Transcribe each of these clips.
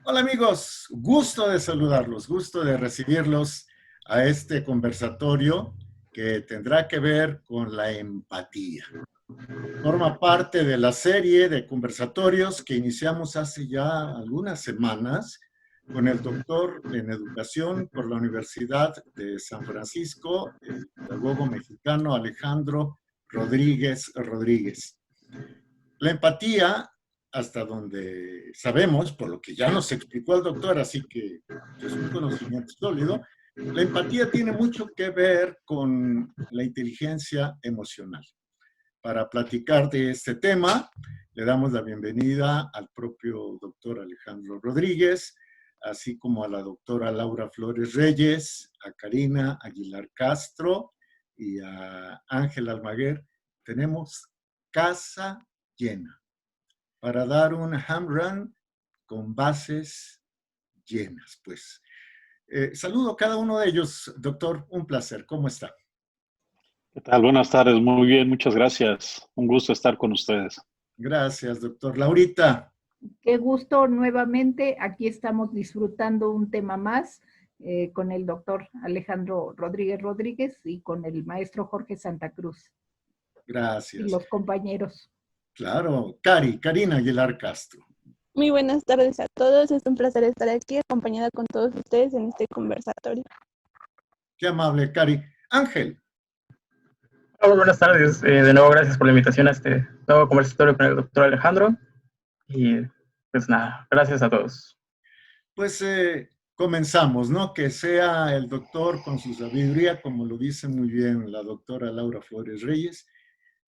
Hola amigos, gusto de saludarlos, gusto de recibirlos a este conversatorio que tendrá que ver con la empatía. Forma parte de la serie de conversatorios que iniciamos hace ya algunas semanas con el doctor en educación por la Universidad de San Francisco, el pedagogo mexicano Alejandro Rodríguez Rodríguez. La empatía, hasta donde sabemos, por lo que ya nos explicó el doctor, así que es un conocimiento sólido, la empatía tiene mucho que ver con la inteligencia emocional. Para platicar de este tema, le damos la bienvenida al propio doctor Alejandro Rodríguez, así como a la doctora Laura Flores Reyes, a Karina Aguilar Castro y a Ángel Almaguer. Tenemos casa llena para dar un home run con bases llenas. Pues saludo a cada uno de ellos, doctor, un placer. ¿Cómo está? ¿Qué tal? Buenas tardes, muy bien, muchas gracias. Un gusto estar con ustedes. Gracias, doctor. Laurita. Qué gusto nuevamente. Aquí estamos disfrutando un tema más con el doctor Alejandro Rodríguez Rodríguez y con el maestro Jorge Santa Cruz y Gracias. los compañeros. Claro, Karina Aguilar Castro. Muy buenas tardes a todos. Es un placer estar aquí acompañada con todos ustedes en este conversatorio. Qué amable, Cari. Ángel. Hola, buenas tardes. De nuevo, gracias por la invitación a este nuevo conversatorio con el doctor Alejandro. Y pues nada, gracias a todos. Pues comenzamos, ¿no? Que sea el doctor con su sabiduría, como lo dice muy bien la doctora Laura Flores Reyes,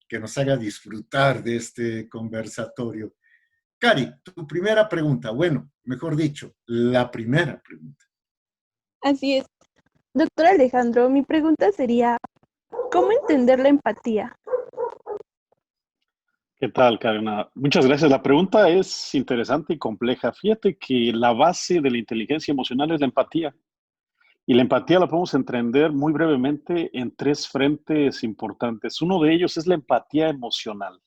que nos haga disfrutar de este conversatorio. Cari, tu primera pregunta, bueno, mejor dicho, la primera pregunta. Así es. Doctor Alejandro, mi pregunta sería, ¿cómo entender la empatía? ¿Qué tal, Karina? Muchas gracias. La pregunta es interesante y compleja. Fíjate que la base de la inteligencia emocional es la empatía. Y la empatía la podemos entender muy brevemente en tres frentes importantes. Uno de ellos es la empatía emocional.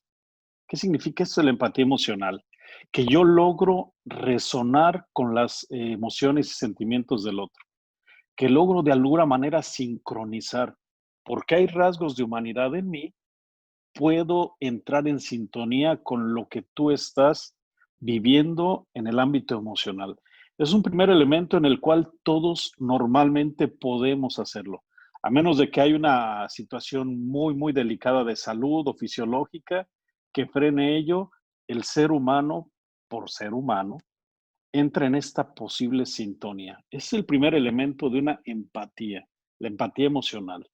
¿Qué significa esto de la empatía emocional? Que yo logro resonar con las emociones y sentimientos del otro. Que logro de alguna manera sincronizar. Porque hay rasgos de humanidad en mí, puedo entrar en sintonía con lo que tú estás viviendo en el ámbito emocional. Es un primer elemento en el cual todos normalmente podemos hacerlo, a menos de que haya una situación muy, muy delicada de salud o fisiológica que frene ello. El ser humano, por ser humano, entra en esta posible sintonía. Es el primer elemento de una empatía, la empatía emocional.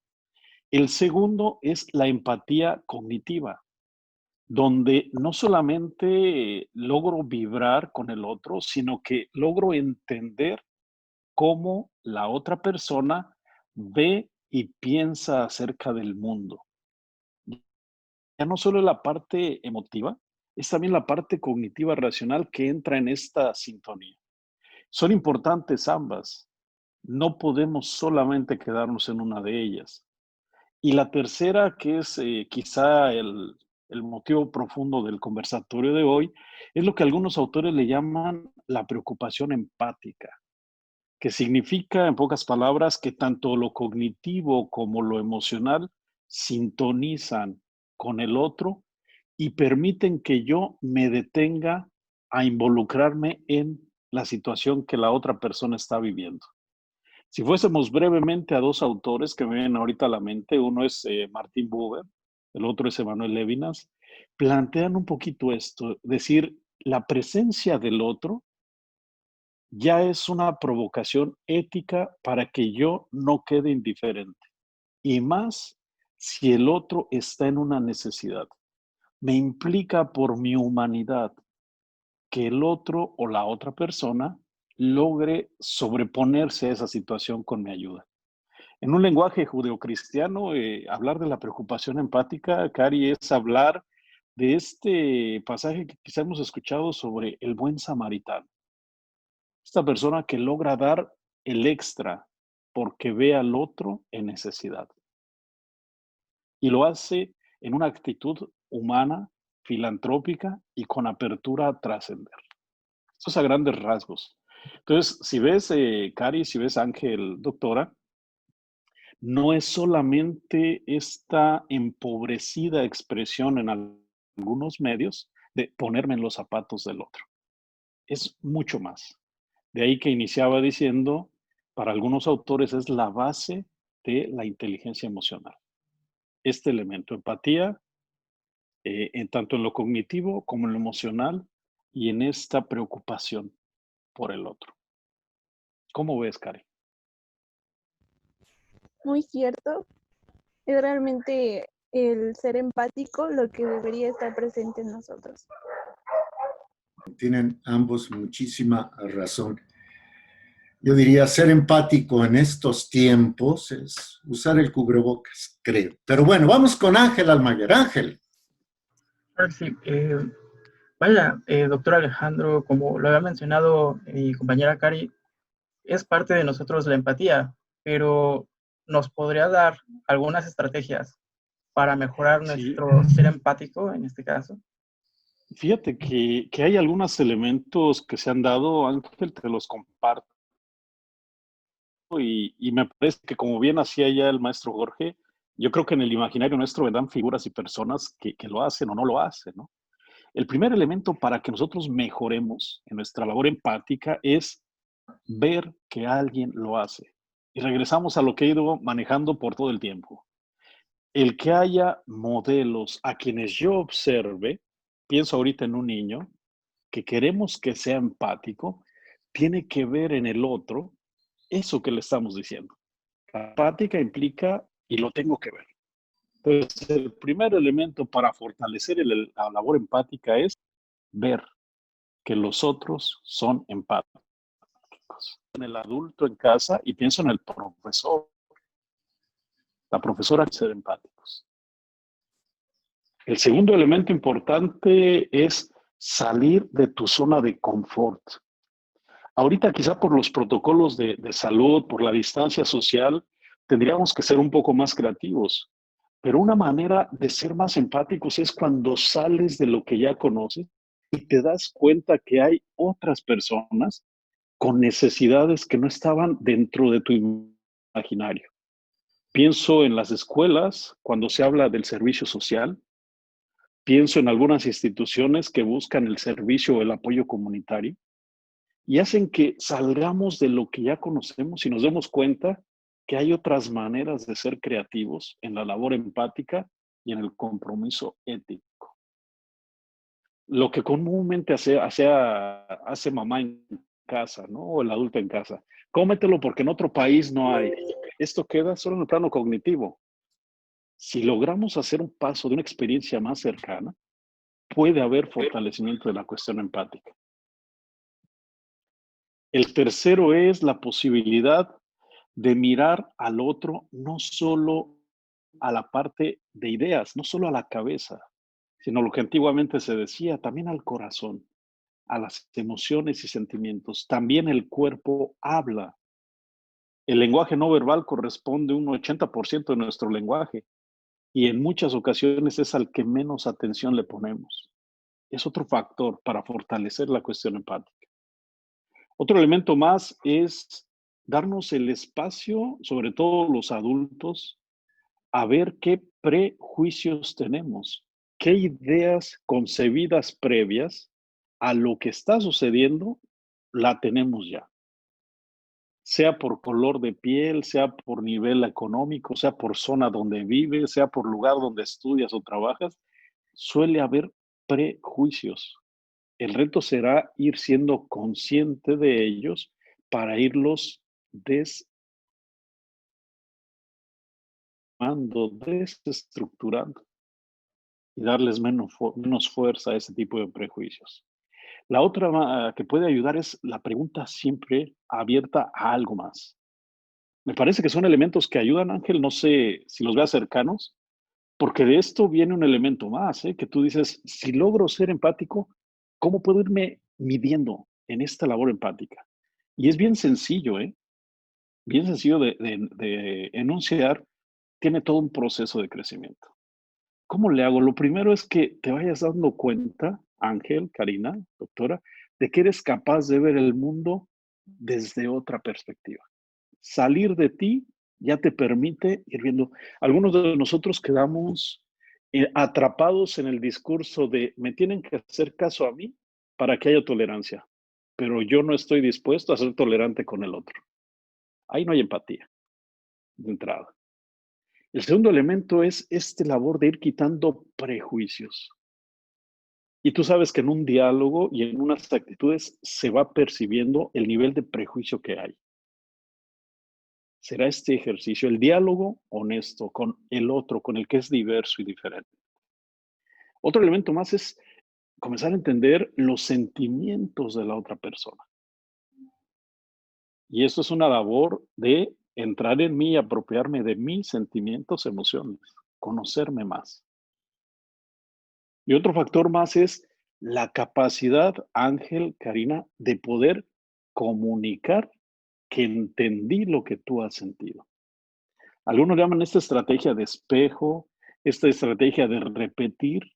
El segundo es la empatía cognitiva, donde no solamente logro vibrar con el otro, sino que logro entender cómo la otra persona ve y piensa acerca del mundo. Ya no solo la parte emotiva, es también la parte cognitiva racional que entra en esta sintonía. Son importantes ambas. No podemos solamente quedarnos en una de ellas. Y la tercera, que es quizá el motivo profundo del conversatorio de hoy, es lo que algunos autores le llaman la preocupación empática, que significa, en pocas palabras, que tanto lo cognitivo como lo emocional sintonizan con el otro y permiten que yo me detenga a involucrarme en la situación que la otra persona está viviendo. Si fuésemos brevemente a dos autores que me vienen ahorita a la mente, uno es Martin Buber, el otro es Emmanuel Levinas, plantean un poquito esto, decir, la presencia del otro ya es una provocación ética para que yo no quede indiferente, y más si el otro está en una necesidad. Me implica por mi humanidad que el otro o la otra persona logre sobreponerse a esa situación con mi ayuda. En un lenguaje judeocristiano, hablar de la preocupación empática, Cari, es hablar de este pasaje que quizá hemos escuchado sobre el buen samaritano. Esta persona que logra dar el extra porque ve al otro en necesidad. Y lo hace en una actitud humana, filantrópica y con apertura a trascender. Eso es a grandes rasgos. Entonces, si ves, Cari, si ves Ángel, doctora, no es solamente esta empobrecida expresión en algunos medios de ponerme en los zapatos del otro. Es mucho más. De ahí que iniciaba diciendo, para algunos autores es la base de la inteligencia emocional. Este elemento, empatía, en tanto en lo cognitivo como en lo emocional y en esta preocupación por el otro. ¿Cómo ves, Karen? Muy cierto. Es realmente el ser empático lo que debería estar presente en nosotros. Tienen ambos muchísima razón. Yo diría, ser empático en estos tiempos es usar el cubrebocas, creo. Pero bueno, vamos con Ángel Almaguer. Ángel. Claro que sí. Vaya, doctor Alejandro, como lo había mencionado mi compañera Cari, es parte de nosotros la empatía, pero ¿nos podría dar algunas estrategias para mejorar Sí, nuestro ser empático en este caso? fíjate que hay algunos elementos que se han dado, Ángel, te los comparto. Y me parece que como bien hacía ya el maestro Jorge, yo creo que en el imaginario nuestro vendrán figuras y personas que lo hacen o no lo hacen, ¿no? El primer elemento para que nosotros mejoremos en nuestra labor empática es ver que alguien lo hace. Y regresamos a lo que he ido manejando por todo el tiempo. El que haya modelos a quienes yo observe, pienso ahorita en un niño, que queremos que sea empático, tiene que ver en el otro eso que le estamos diciendo. La empática implica, y lo tengo que ver. Entonces, el primer elemento para fortalecer la labor empática es ver que los otros son empáticos. En el adulto en casa, y pienso en el profesor, la profesora, ser empáticos. El segundo elemento importante es salir de tu zona de confort. Ahorita quizá por los protocolos de salud, por la distancia social, tendríamos que ser un poco más creativos. Pero una manera de ser más empáticos es cuando sales de lo que ya conoces y te das cuenta que hay otras personas con necesidades que no estaban dentro de tu imaginario. Pienso en las escuelas, cuando se habla del servicio social, pienso en algunas instituciones que buscan el servicio o el apoyo comunitario y hacen que salgamos de lo que ya conocemos y nos demos cuenta que hay otras maneras de ser creativos en la labor empática y en el compromiso ético. Lo que comúnmente hace mamá en casa, ¿no? O el adulto en casa. Cómetelo porque en otro país no hay. Esto queda solo en el plano cognitivo. Si logramos hacer un paso de una experiencia más cercana, puede haber fortalecimiento de la cuestión empática. El tercero es la posibilidad de mirar al otro no solo a la parte de ideas, no solo a la cabeza, sino lo que antiguamente se decía, también al corazón, a las emociones y sentimientos. También el cuerpo habla. El lenguaje no verbal corresponde a un 80% de nuestro lenguaje y en muchas ocasiones es al que menos atención le ponemos. Es otro factor para fortalecer la cuestión empática. Otro elemento más es darnos el espacio, sobre todo los adultos, a ver qué prejuicios tenemos, qué ideas concebidas previas a lo que está sucediendo la tenemos ya. Sea por color de piel, sea por nivel económico, sea por zona donde vives, sea por lugar donde estudias o trabajas, suele haber prejuicios. El reto será ir siendo consciente de ellos para irlos desestructurando y darles menos fuerza a ese tipo de prejuicios. La otra que puede ayudar es la pregunta siempre abierta a algo más. Me parece que son elementos que ayudan, Ángel, no sé si los veas cercanos, porque de esto viene un elemento más, que tú dices, si logro ser empático, ¿cómo puedo irme midiendo en esta labor empática? Y es bien sencillo, bien sencillo de enunciar, tiene todo un proceso de crecimiento. ¿Cómo le hago? Lo primero es que te vayas dando cuenta, Ángel, Karina, doctora, de que eres capaz de ver el mundo desde otra perspectiva. Salir de ti ya te permite ir viendo. Algunos de nosotros quedamos atrapados en el discurso de me tienen que hacer caso a mí para que haya tolerancia, pero yo no estoy dispuesto a ser tolerante con el otro. Ahí no hay empatía de entrada. El segundo elemento es este labor de ir quitando prejuicios. Y tú sabes que en un diálogo y en unas actitudes se va percibiendo el nivel de prejuicio que hay. Será este ejercicio, el diálogo honesto con el otro, con el que es diverso y diferente. Otro elemento más es comenzar a entender los sentimientos de la otra persona. Y esto es una labor de entrar en mí y apropiarme de mis sentimientos, emociones, conocerme más. Y otro factor más es la capacidad, Ángel, Karina, de poder comunicar que entendí lo que tú has sentido. Algunos llaman esta estrategia de espejo, esta estrategia de repetir,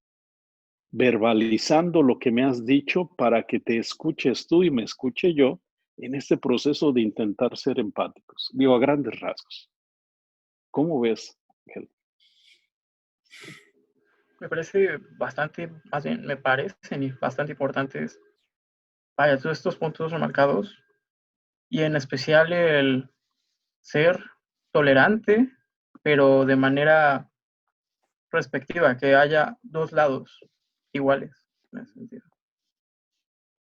verbalizando lo que me has dicho para que te escuches tú y me escuche yo en este proceso de intentar ser empáticos. Digo, a grandes rasgos. ¿Cómo ves, Ángel? Me parece bastante, más bien, me parecen bastante importantes, vaya, todos estos puntos remarcados, y en especial el ser tolerante, pero de manera respectiva, que haya dos lados iguales, en ese sentido.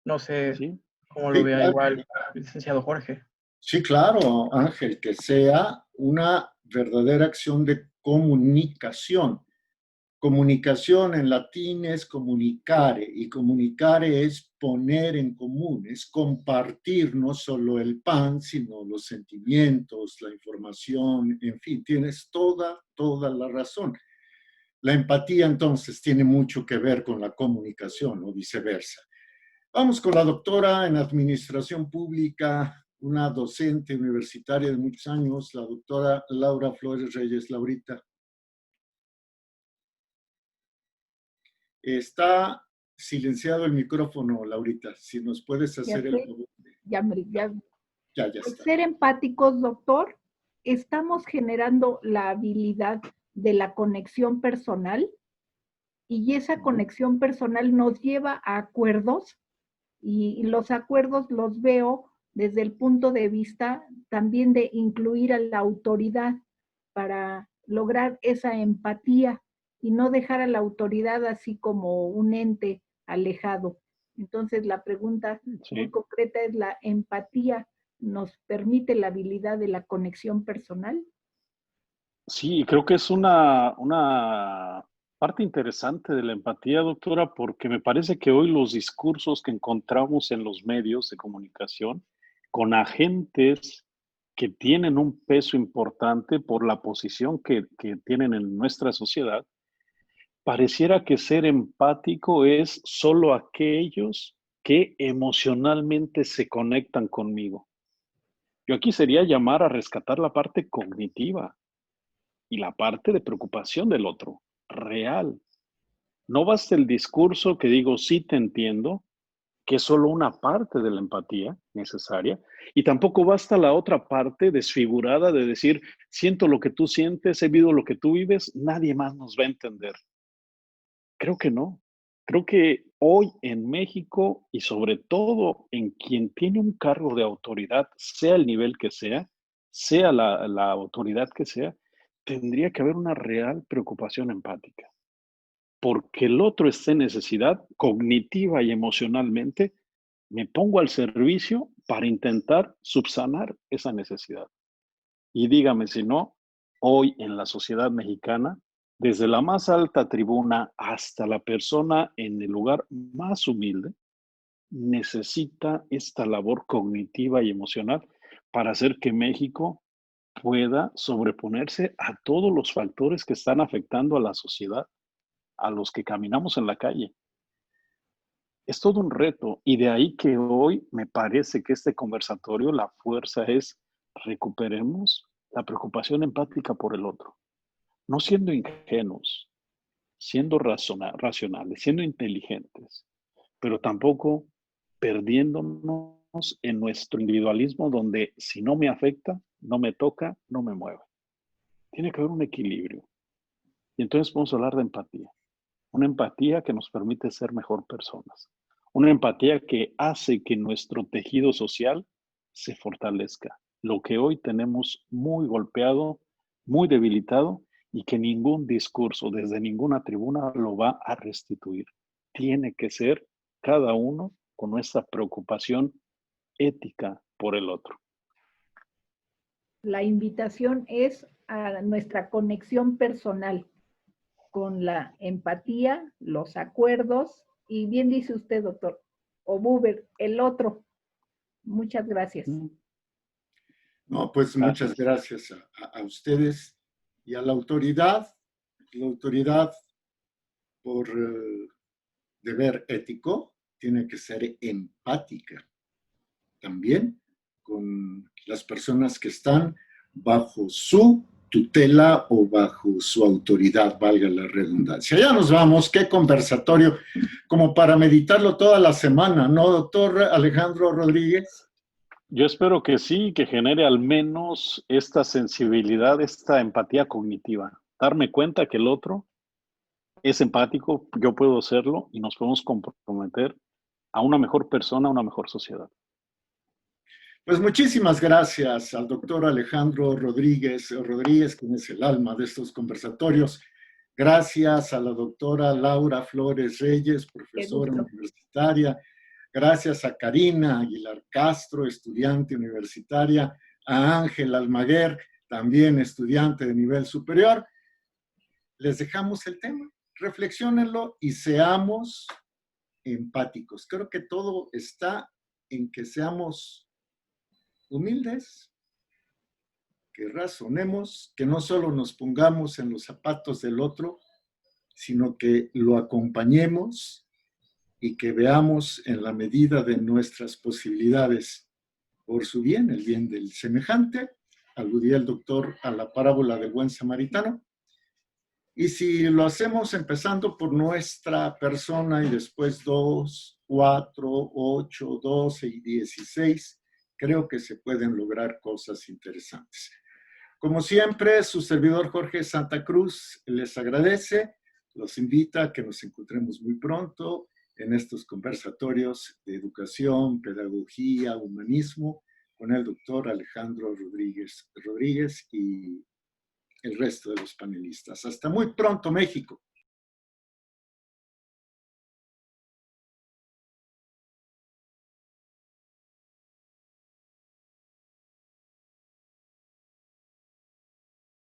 No sé ¿Sí? cómo lo Sí, vea claro. igual el licenciado Jorge. Sí, claro, Ángel, que sea una verdadera acción de comunicación. Comunicación en latín es comunicare, y comunicare es poner en común, es compartir no solo el pan, sino los sentimientos, la información, en fin, tienes toda la razón. La empatía entonces tiene mucho que ver con la comunicación o viceversa. Vamos con la doctora en Administración Pública, una docente universitaria de muchos años, la doctora Laura Flores Reyes. Laurita. Está silenciado el micrófono, Laurita. Si nos puedes hacer el favor. Ya está. Ser empáticos, doctor, estamos generando la habilidad de la conexión personal y esa conexión personal nos lleva a acuerdos y los acuerdos los veo desde el punto de vista también de incluir a la autoridad para lograr esa empatía y no dejar a la autoridad así como un ente alejado. Entonces la pregunta muy concreta es: ¿la empatía nos permite la habilidad de la conexión personal? Sí, creo que es una parte interesante de la empatía, doctora, porque me parece que hoy los discursos que encontramos en los medios de comunicación con agentes que tienen un peso importante por la posición que tienen en nuestra sociedad, pareciera que ser empático es solo aquellos que emocionalmente se conectan conmigo. Yo aquí sería llamar a rescatar la parte cognitiva y la parte de preocupación del otro, real. No basta el discurso que digo sí te entiendo, que es solo una parte de la empatía necesaria, y tampoco basta la otra parte desfigurada de decir siento lo que tú sientes, he vivido lo que tú vives, nadie más nos va a entender. Creo que no. Creo que hoy en México y sobre todo en quien tiene un cargo de autoridad, sea el nivel que sea la autoridad que sea, tendría que haber una real preocupación empática. Porque el otro esté en necesidad cognitiva y emocionalmente, me pongo al servicio para intentar subsanar esa necesidad. Y dígame si no, hoy en la sociedad mexicana, desde la más alta tribuna hasta la persona en el lugar más humilde, necesita esta labor cognitiva y emocional para hacer que México pueda sobreponerse a todos los factores que están afectando a la sociedad, a los que caminamos en la calle. Es todo un reto y de ahí que hoy me parece que este conversatorio, la fuerza es recuperemos la preocupación empática por el otro, no siendo ingenuos, siendo racionales, siendo inteligentes, pero tampoco perdiéndonos en nuestro individualismo donde si no me afecta, no me toca, no me mueve. Tiene que haber un equilibrio. Y entonces podemos hablar de empatía. Una empatía que nos permite ser mejor personas. Una empatía que hace que nuestro tejido social se fortalezca. Lo que hoy tenemos muy golpeado, muy debilitado y que ningún discurso desde ninguna tribuna lo va a restituir. Tiene que ser cada uno con nuestra preocupación ética por el otro. La invitación es a nuestra conexión personal con la empatía, los acuerdos, y bien dice usted, doctor Obuber, el otro. Muchas gracias. No, pues muchas gracias a ustedes y a la autoridad por deber ético tiene que ser empática también con las personas que están bajo su tutela o bajo su autoridad, valga la redundancia. Ya nos vamos, qué conversatorio, como para meditarlo toda la semana, ¿no, doctor Alejandro Rodríguez? Yo espero que sí, que genere al menos esta sensibilidad, esta empatía cognitiva. Darme cuenta que el otro es empático, yo puedo serlo y nos podemos comprometer a una mejor persona, a una mejor sociedad. Pues muchísimas gracias al doctor Alejandro Rodríguez, quien es el alma de estos conversatorios. Gracias a la doctora Laura Flores Reyes, profesora universitaria. Gracias a Karina Aguilar Castro, estudiante universitaria. A Ángel Almaguer, también estudiante de nivel superior. Les dejamos el tema, reflexiónenlo y seamos empáticos. Creo que todo está en que seamos humildes, que razonemos, que no solo nos pongamos en los zapatos del otro, sino que lo acompañemos y que veamos en la medida de nuestras posibilidades por su bien, el bien del semejante. Aludía el doctor a la parábola del buen samaritano. Y si lo hacemos empezando por nuestra persona y después 2, 4, 8, 12 y 16, creo que se pueden lograr cosas interesantes. Como siempre, su servidor Jorge Santa Cruz les agradece, los invita a que nos encontremos muy pronto en estos conversatorios de educación, pedagogía, humanismo, con el doctor Alejandro Rodríguez y el resto de los panelistas. Hasta muy pronto, México.